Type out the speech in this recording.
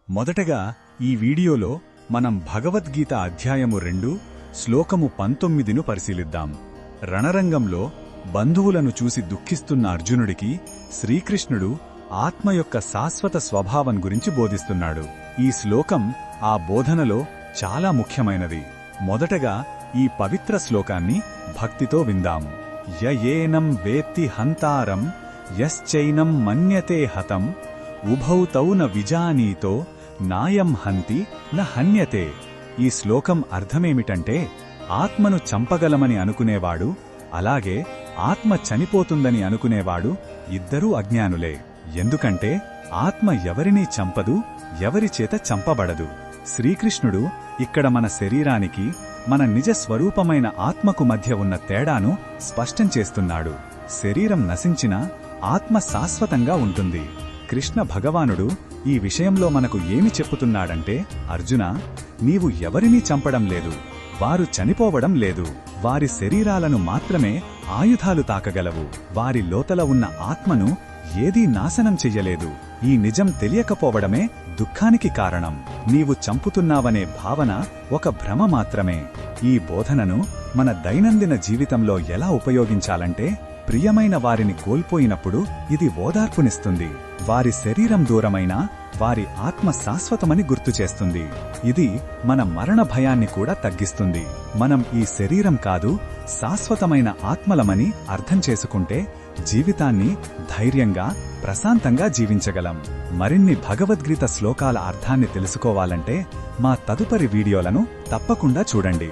మొదటగా ఈ వీడియోలో మనం భగవద్గీత అధ్యాయము 2 శ్లోకము 19ను పరిశీలిద్దాం. రణరంగంలో బంధువులను చూసి దుఃఖిస్తున్న అర్జునుడికి శ్రీకృష్ణుడు ఆత్మ యొక్క శాశ్వత స్వభావం గురించి బోధిస్తున్నాడు. ఈ శ్లోకం ఆ బోధనలో చాలా ముఖ్యమైనది. మొదటగా ఈ పవిత్ర శ్లోకాన్ని భక్తితో విందాం. యయేనం వేత్తి హంతారం యశ్చైనం మన్యతే హతం ఉభౌ తౌ న విజానీతో నాయం హంతి న హన్యతే. ఈ శ్లోకం అర్థమేమిటంటే, ఆత్మను చంపగలమని అనుకునేవాడు, అలాగే ఆత్మ చనిపోతుందని అనుకునేవాడు ఇద్దరూ అజ్ఞానులే. ఎందుకంటే ఆత్మ ఎవరినీ చంపదు, ఎవరిచేత చంపబడదు. శ్రీకృష్ణుడు ఇక్కడ మన శరీరానికి, మన నిజ స్వరూపమైన ఆత్మకు మధ్య ఉన్న తేడాను స్పష్టం చేస్తున్నాడు. శరీరం నశించినా ఆత్మ శాశ్వతంగా ఉంటుంది. కృష్ణ భగవానుడు ఈ విషయంలో మనకు ఏమి చెప్పుతున్నాడంటే, అర్జునా, నీవు ఎవరినీ చంపడం లేదు, వారు చనిపోవడం లేదు. వారి శరీరాలను మాత్రమే ఆయుధాలు తాకగలవు. వారి లోతల ఉన్న ఆత్మను ఏదీ నాశనం చెయ్యలేదు. ఈ నిజం తెలియకపోవడమే దుఃఖానికి కారణం. నీవు చంపుతున్నావనే భావన ఒక భ్రమ మాత్రమే. ఈ బోధనను మన దైనందిన జీవితంలో ఎలా ఉపయోగించాలంటే, ప్రియమైన వారిని కోల్పోయినప్పుడు ఇది ఓదార్పునిస్తుంది. వారి శరీరం దూరమైనా వారి ఆత్మ శాశ్వతమని గుర్తుచేస్తుంది. ఇది మన మరణ భయాన్ని కూడా తగ్గిస్తుంది. మనం ఈ శరీరం కాదు, శాశ్వతమైన ఆత్మలమని అర్థం చేసుకుంటే జీవితాన్ని ధైర్యంగా, ప్రశాంతంగా జీవించగలం. మరిన్ని భగవద్గీత శ్లోకాల అర్థాన్ని తెలుసుకోవాలంటే మా తదుపరి వీడియోలను తప్పకుండా చూడండి.